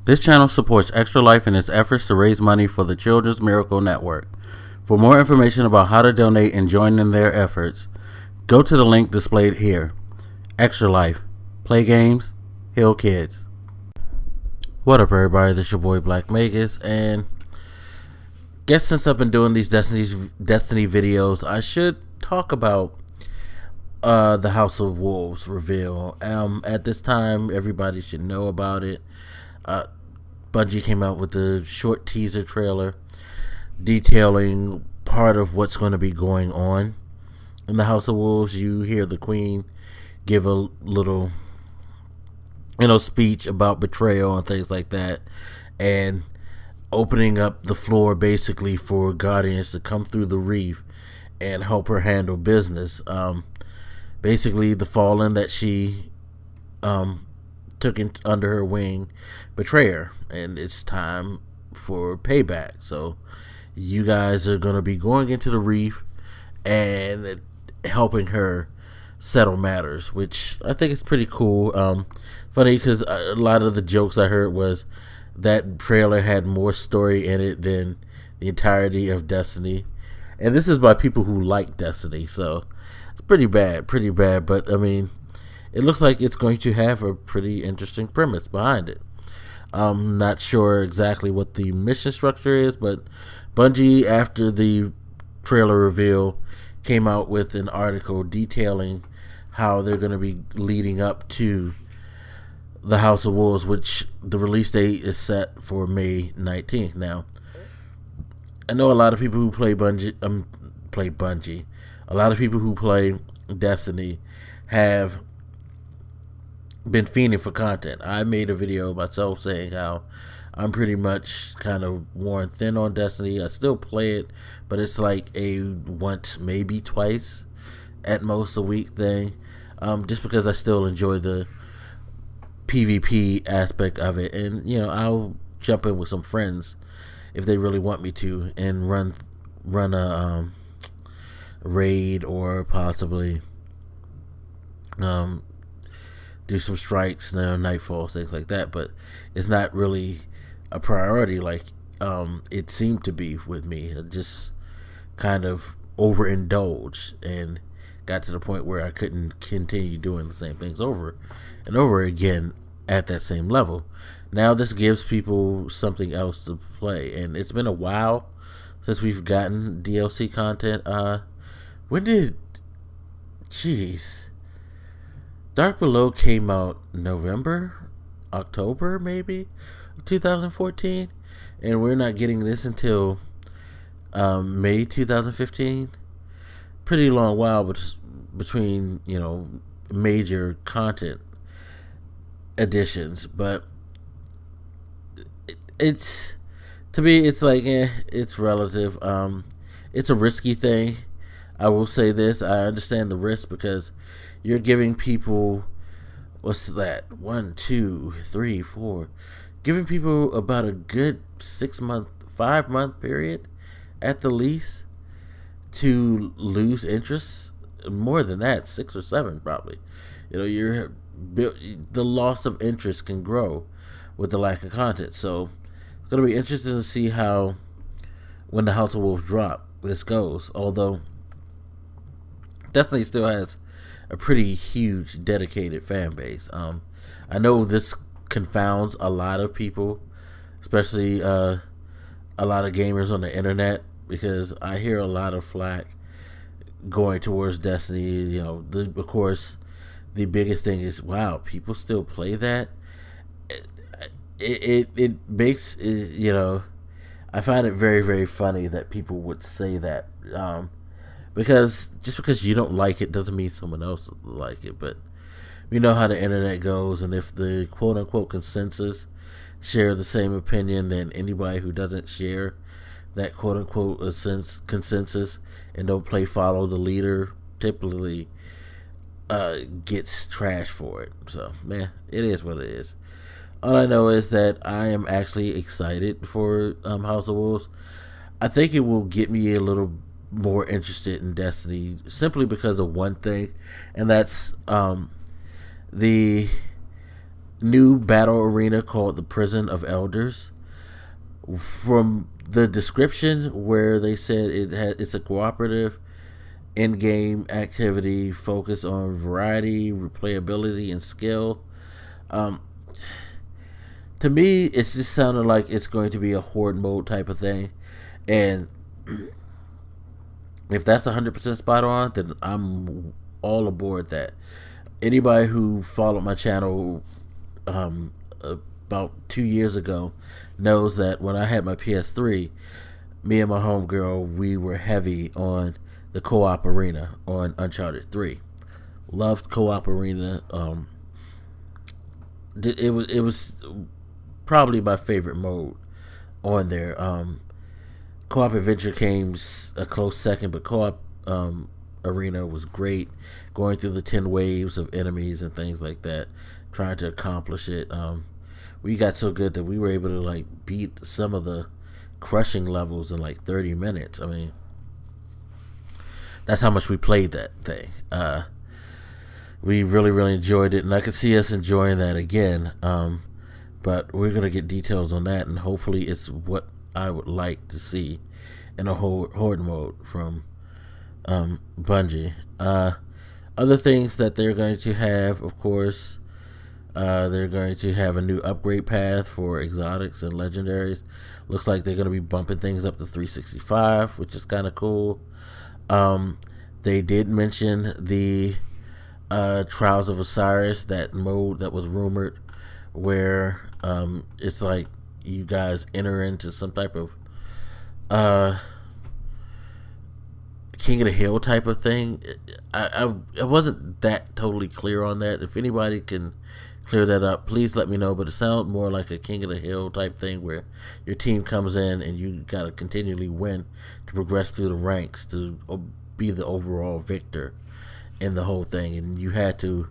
This channel supports Extra Life in its efforts to raise money for the Children's Miracle Network. For more information about how to donate and join in their efforts, go to the link displayed here. Extra Life. Play games, heal kids. What up, everybody? This is your boy Black Magus, and guess since I've been doing these Destiny videos, I should talk about the House of Wolves reveal. At this time, everybody should know about it. Bungie came out with a short teaser trailer detailing part of what's going to be going on in the House of Wolves. You hear the Queen give a little, speech about betrayal and things like that, and opening up the floor basically for Guardians to come through the reef and help her handle business. Basically, the Fallen that she took under her wing betray her, and it's time for payback. So you guys are going to be going into the reef and helping her settle matters, which I think is pretty cool. Funny because a lot of the jokes I heard was that trailer had more story in it than the entirety of Destiny, and this is by people who like Destiny, so it's pretty bad, but I mean, it looks like it's going to have a pretty interesting premise behind it. I'm not sure exactly what the mission structure is, but Bungie, after the trailer reveal, came out with an article detailing how they're going to be leading up to the House of Wolves, which the release date is set for May 19th. Now, I know a lot of people who play Bungie. A lot of people who play Destiny have been fiending for content. I made a video myself saying how I'm pretty much kind of worn thin on Destiny. I still play it, but it's like a once, maybe twice at most a week thing, just because I still enjoy the PvP aspect of it. And I'll jump in with some friends if they really want me to and run a raid, or possibly do some strikes, nightfalls, things like that. But it's not really a priority like it seemed to be with me. I just kind of overindulged and got to the point where I couldn't continue doing the same things over and over again at that same level. Now this gives people something else to play, and it's been a while since we've gotten DLC content. Dark Below came out October maybe, 2014, and we're not getting this until May 2015. Pretty long while between major content additions, but it's, to me, it's like it's relative. It's a risky thing. I will say this: I understand the risk, because you're giving people, what's that? 1, 2, 3, 4. Giving people about a good 5-month period at the least to lose interest. More than that, 6 or 7 probably. The loss of interest can grow with the lack of content. So it's going to be interesting to see how, when the House of Wolves drop, this goes. Although Destiny still has a pretty huge dedicated fan base. I know this confounds a lot of people, especially a lot of gamers on the internet, because I hear a lot of flack going towards Destiny. Of course, the biggest thing is, wow, people still play that. It makes I find it very, very funny that people would say that. Because just because you don't like it doesn't mean someone else will like it. But we know how the internet goes, and if the quote-unquote consensus share the same opinion, then anybody who doesn't share that quote-unquote consensus and don't follow the leader typically gets trashed for it. So, man, it is what it is. All I know is that I am actually excited for House of Wolves. I think it will get me a little more interested in Destiny, simply because of one thing, and that's the new battle arena called the Prison of Elders. From the description, where they said it's a cooperative in-game activity focused on variety, replayability, and skill. To me, it's just sounded like it's going to be a horde mode type of thing, and if that's 100% spot on, then I'm all aboard that. Anybody who followed my channel about 2 years ago knows that when I had my PS3, me and my homegirl, we were heavy on the co-op arena on Uncharted 3. Loved co-op arena. It was probably my favorite mode on there. Co-op adventure came a close second, but co-op arena was great. Going through the 10 waves of enemies and things like that, trying to accomplish it. We got so good that we were able to like beat some of the crushing levels in like 30 minutes. I mean, that's how much we played that thing. We really enjoyed it, and I could see us enjoying that again. But we're gonna get details on that, and hopefully it's what I would like to see in a horde mode from Bungie. Other things that they're going to have, of course, they're going to have a new upgrade path for exotics and legendaries. Looks like they're going to be bumping things up to 365, which is kind of cool. They did mention the Trials of Osiris, that mode that was rumored, where it's like you guys enter into some type of King of the Hill type of thing. I wasn't that totally clear on that. If anybody can clear that up, please let me know. But it sounds more like a King of the Hill type thing, where your team comes in and you gotta continually win to progress through the ranks to be the overall victor in the whole thing. And you had to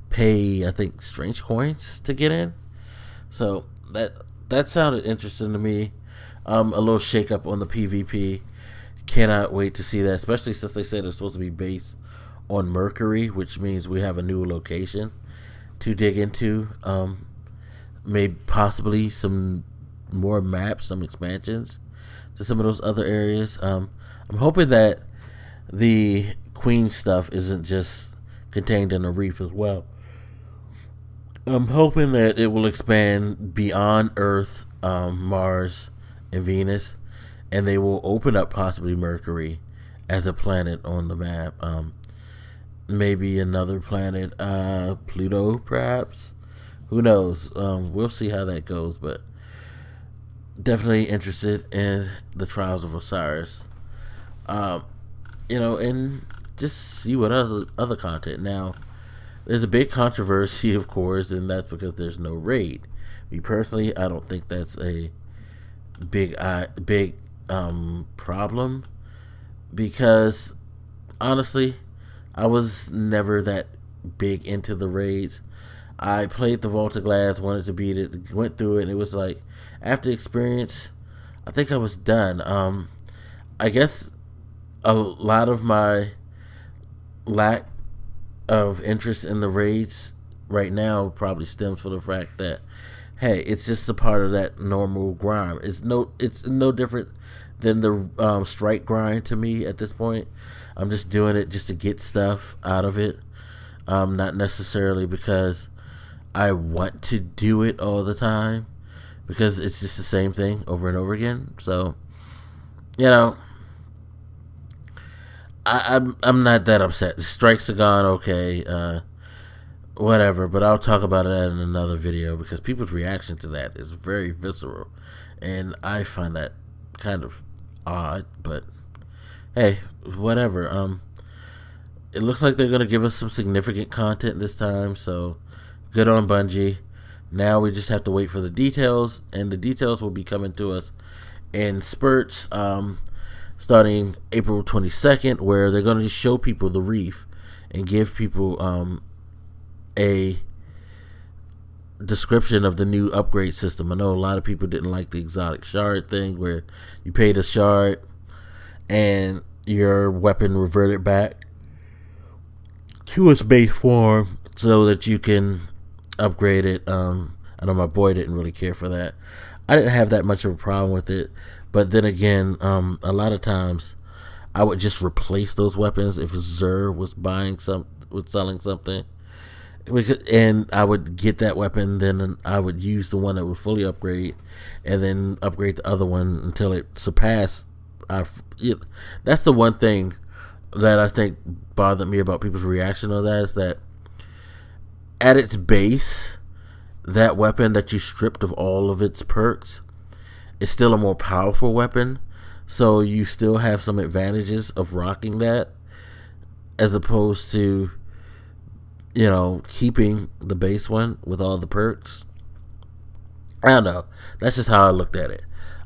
pay, I think, strange coins to get in. So that sounded interesting to me. A little shake up on the PvP. Cannot wait to see that, especially since they said it's supposed to be based on Mercury, which means we have a new location to dig into. Maybe possibly some more maps, some expansions to some of those other areas. I'm hoping that the Queen stuff isn't just contained in the reef as well. I'm hoping that it will expand beyond Earth, Mars, and Venus, and they will open up possibly Mercury as a planet on the map. Maybe another planet, Pluto, perhaps. Who knows? We'll see how that goes, but definitely interested in the Trials of Osiris. And just see what other content. Now, there's a big controversy, of course, and that's because there's no raid. Me personally, I don't think that's a big problem, because honestly, I was never that big into the raids. I played the Vault of Glass, wanted to beat it, went through it, and it was like, after experience, I think I was done. I guess a lot of my lack of interest in the raids right now probably stems from the fact that, hey, it's just a part of that normal grind. It's no different than the strike grind to me at this point. I'm just doing it just to get stuff out of it, not necessarily because I want to do it all the time, because it's just the same thing over and over again. So, I'm not that upset. Strikes are gone, okay, whatever. But I'll talk about it in another video, because people's reaction to that is very visceral, and I find that kind of odd. But hey, whatever. It looks like they're gonna give us some significant content this time, so good on Bungie. Now we just have to wait for the details, and the details will be coming to us in spurts, starting April 22nd, where they're going to show people the reef and give people a description of the new upgrade system. I know a lot of people didn't like the exotic shard thing, where you paid a shard and your weapon reverted back to its base form so that you can upgrade it. I know my boy didn't really care for that. I didn't have that much of a problem with it, but then again, a lot of times I would just replace those weapons if Zer was selling something, and I would get that weapon. Then I would use the one that would fully upgrade, and then upgrade the other one until it surpassed. That's the one thing that I think bothered me about people's reaction to that, is that at its base, that weapon that you stripped of all of its perks is still a more powerful weapon, so you still have some advantages of rocking that, as opposed to, you know, keeping the base one with all the perks. I don't know. That's just how I looked at it.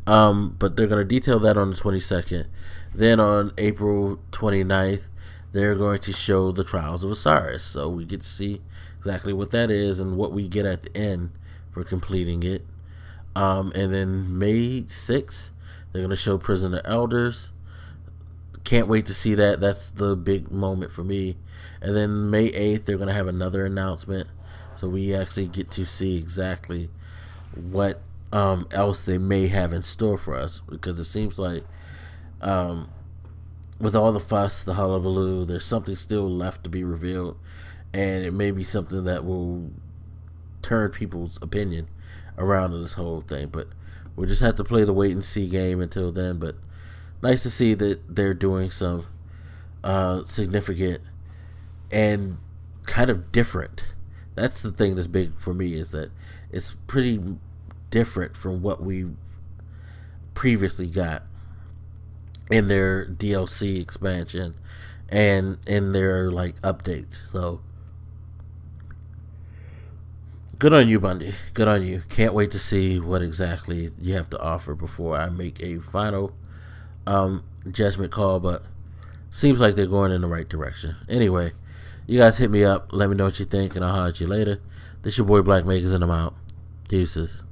But they're going to detail that on the 22nd. Then on April 29th, they're going to show the Trials of Osiris. So we get to see exactly what that is and what we get at the end for completing it. And then May 6th, they're going to show Prisoner Elders. Can't wait to see that. That's the big moment for me. And then May 8th, they're going to have another announcement. So we actually get to see exactly what else they may have in store for us. Because it seems like with all the fuss, the hullabaloo, there's something still left to be revealed. And it may be something that will turn people's opinion around to this whole thing. But we'll just have to play the wait and see game until then. But nice to see that they're doing some significant and kind of different. That's the thing that's big for me, is that it's pretty different from what we previously got in their DLC expansion and in their like updates. So good on you, Bungie. Good on you. Can't wait to see what exactly you have to offer before I make a final judgment call, but seems like they're going in the right direction. Anyway, you guys hit me up. Let me know what you think, and I'll holler at you later. This your boy Black Makers, and I'm out. Deuces.